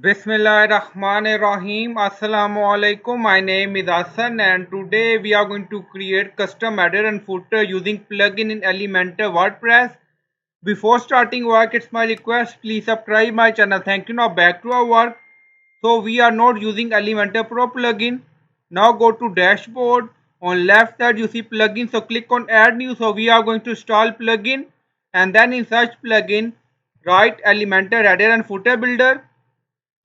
Bismillahirrahmanirrahim. Assalamu alaikum. My name is Hassan and today we are going to create custom header and footer using plugin in Elementor WordPress. Before starting work, it's my request, please subscribe my channel. Thank you. Now back to our work. So we are not using Elementor Pro plugin. Now go to dashboard. On left side you see plugin. So click on add new. So we are going to install plugin and then in search plugin write Elementor header and footer builder.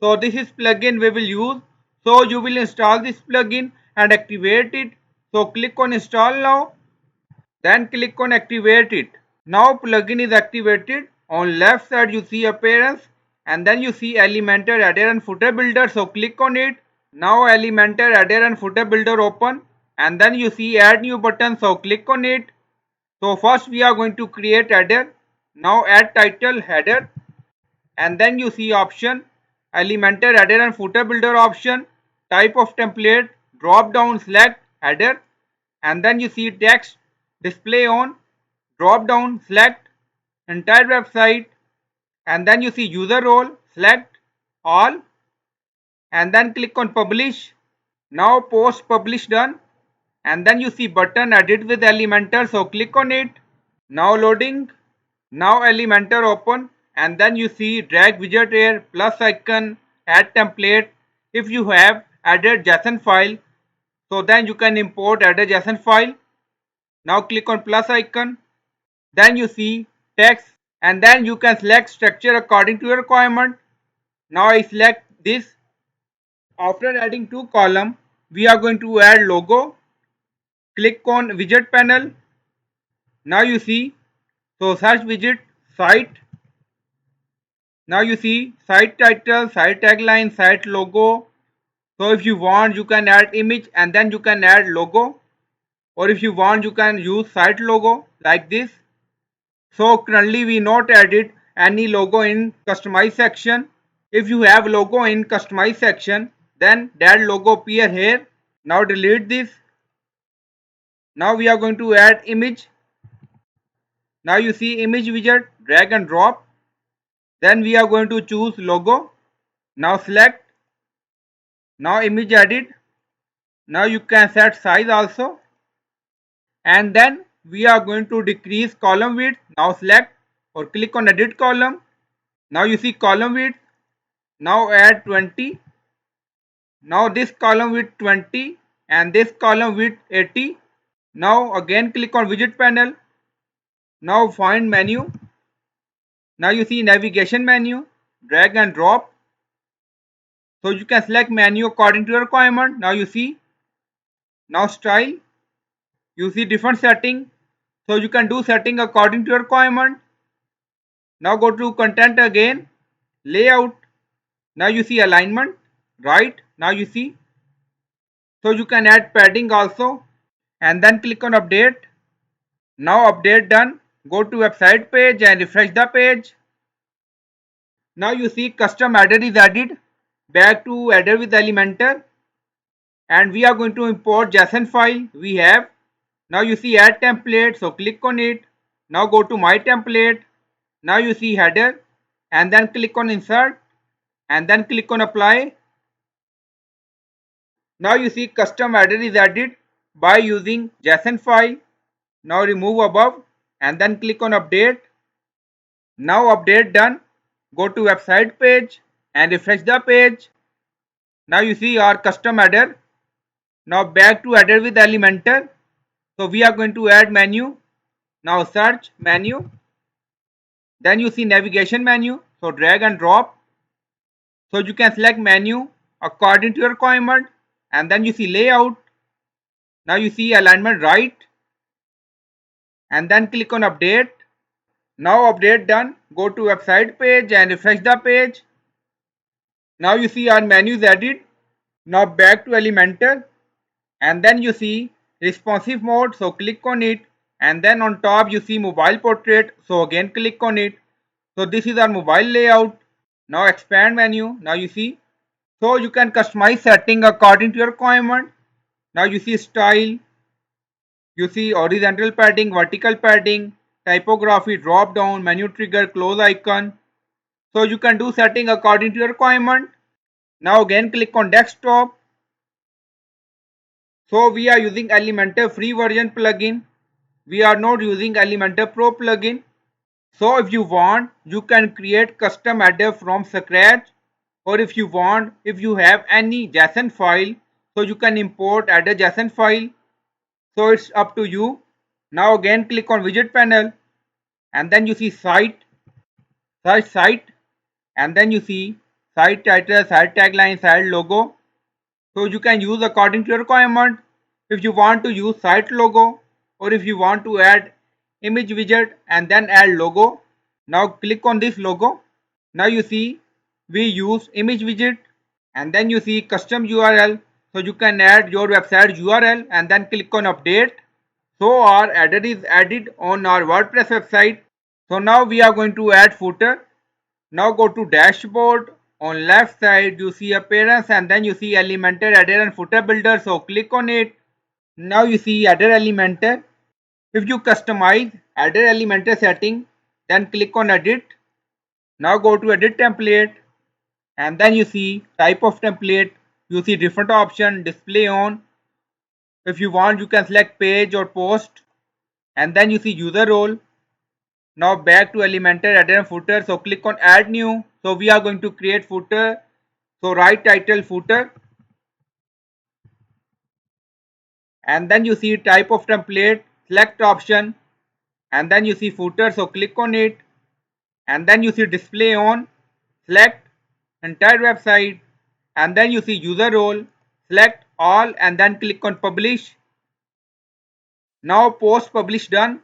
So this is plugin we will use. So you will install this plugin and activate it. So click on install now. Then click on activate it. Now plugin is activated. On left side you see appearance and then you see Elementor header and footer builder. So click on it. Now Elementor header and footer builder open and then you see add new button. So click on it. So first we are going to create header. Now add title header and then you see option Elementor header and footer builder option, type of template, drop down select header and then you see text display on, drop down select entire website and then you see user role select all and then click on publish. Now post publish done and then you see button edit with Elementor, so click on it. Now loading. Now Elementor open and then you see drag widget here, plus icon, add template. If you have added JSON file, so then you can import added JSON file. Now click on plus icon. Then you see text and then you can select structure according to your requirement. Now I select this. After adding two columns, we are going to add logo. Click on widget panel. Now you see, so search widget, site. Now you see site title, site tagline, site logo. So if you want you can add image and then you can add logo, or if you want you can use site logo like this. So currently we not added any logo in customize section. If you have logo in customize section then that logo appear here. Now delete this. Now we are going to add image. Now you see image widget, drag and drop. Then we are going to choose logo. Now select. Now image edit. Now you can set size also. And then we are going to decrease column width. Now select or click on edit column. Now you see column width. Now add 20. Now this column width 20 and this column width 80. Now again click on widget panel. Now find menu. Now you see navigation menu. Drag and drop. So you can select menu according to your requirement. Now you see. Now style. You see different setting. So you can do setting according to your requirement. Now go to content again. Layout. Now you see alignment. Right. Now you see. So you can add padding also. And then click on update. Now update done. Go to website page and refresh the page. Now you see custom header is added. Back to header with Elementor. And we are going to import JSON file we have. Now you see add template. So click on it. Now go to my template. Now you see header. And then click on insert. And then click on apply. Now you see custom header is added by using JSON file. Now remove above and then click on update. Now update done. Go to website page and refresh the page. Now you see our custom header. Now back to header with Elementor. So we are going to add menu. Now search menu. Then you see navigation menu. So drag and drop. So you can select menu according to your requirement. And then you see layout. Now you see alignment right. And then click on update. Now update done. Go to website page and refresh the page. Now you see our menu is added. Now back to Elementor. And then you see responsive mode. So click on it. And then on top you see mobile portrait. So again click on it. So this is our mobile layout. Now expand menu. Now you see. So you can customize setting according to your requirement. Now you see style. You see horizontal padding, vertical padding, typography, drop down, menu trigger, close icon. So you can do setting according to your requirement. Now again click on desktop. So we are using Elementor free version plugin. We are not using Elementor Pro plugin. So if you want, you can create custom header from scratch, or if you want, if you have any JSON file, so you can import header JSON file. So it's up to you. Now again click on widget panel, and then you see search site, and then you see site title, site tagline, site logo. So you can use according to your requirement. If you want to use site logo, or if you want to add image widget and then add logo. Now click on this logo. Now you see we use image widget, and then you see custom URL. So you can add your website URL and then click on update. So our header is added on our WordPress website. So now we are going to add footer. Now go to dashboard. On left side you see appearance, and then you see Elementor header and footer builder. So click on it. Now you see header Elementor. If you customize header Elementor setting, then click on edit. Now go to edit template, and then you see type of template. You see different option, display on. If you want, you can select page or post, and then you see user role. Now back to Elementor header and footer. So click on add new. So we are going to create footer. So write title footer, and then you see type of template, select option, and then you see footer. So click on it, and then you see display on, select entire website, and then you see user role, select all, and then click on publish. Now post publish done,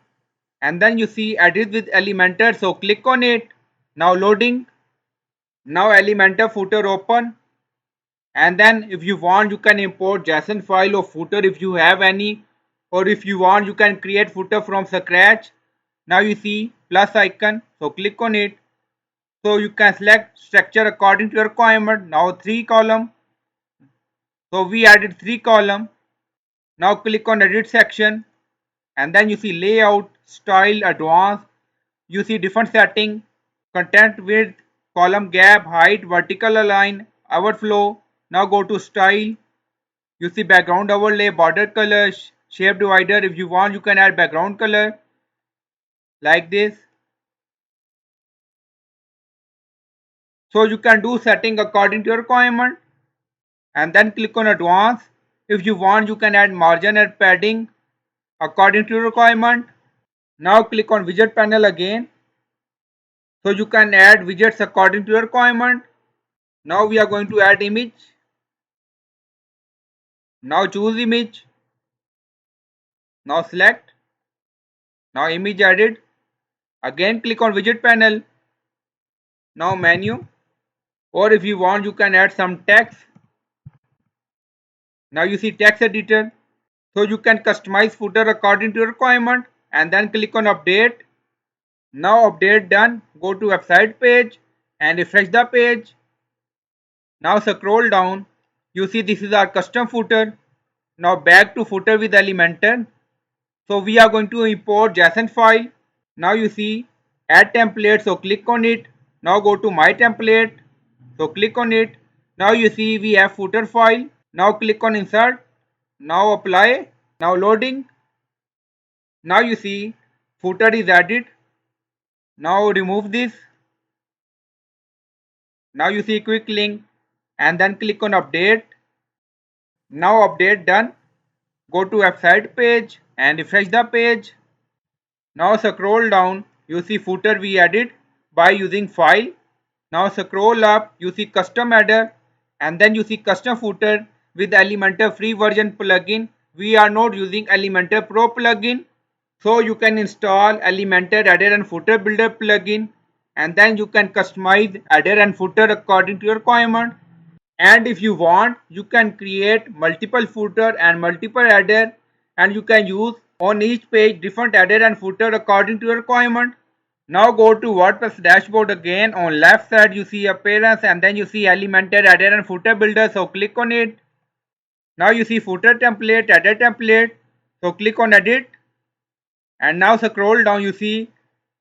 and then you see edit with Elementor. So click on it. Now loading. Now Elementor footer open, and then if you want, you can import JSON file of footer if you have any, or if you want, you can create footer from scratch. Now you see plus icon. So click on it. So you can select structure according to your requirement. Now 3 column. So we added 3 column. Now click on edit section, and then you see layout, style, advanced. You see different setting, content width, column gap, height, vertical align, overflow. Now go to style. You see background overlay, border color, shape divider. If you want, you can add background color like this. So you can do setting according to your requirement, and then click on advanced. If you want, you can add margin and padding according to your requirement. Now click on widget panel again. So you can add widgets according to your requirement. Now we are going to add image. Now choose image. Now select. Now image added. Again click on widget panel. Now menu. Or if you want, you can add some text. Now you see text editor. So you can customize footer according to your requirement, and then click on update. Now update done. Go to website page and refresh the page. Now scroll down. You see this is our custom footer. Now back to footer with Elementor. So we are going to import JSON file. Now you see add template. So click on it. Now go to my template. So click on it. Now you see we have footer file. Now click on insert. Now apply. Now loading. Now you see footer is added. Now remove this. Now you see quick link, and then click on update. Now update done. Go to website page and refresh the page. Now scroll down. You see footer we added by using file. Now scroll up. You see custom header, and then you see custom footer with Elementor free version plugin. We are not using Elementor Pro plugin. So you can install Elementor header and footer builder plugin, and then you can customize header and footer according to your requirement. And if you want, you can create multiple footer and multiple header, and you can use on each page different header and footer according to your requirement. Now go to WordPress dashboard again. On left side you see appearance, and then you see Elementor header and footer builder. So click on it. Now you see footer template, header template. So click on edit, and now scroll down. You see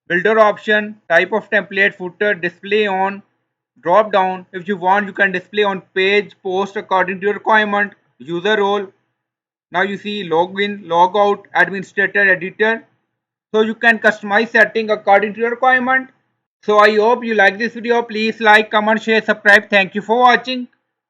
builder option, type of template, footer, display on. drop down. If you want, you can display on page, post according to your requirement, user role. Now you see login, logout, administrator, editor. So you can customize setting according to your requirement. So I hope you like this video. Please like, comment, share, subscribe. Thank you for watching.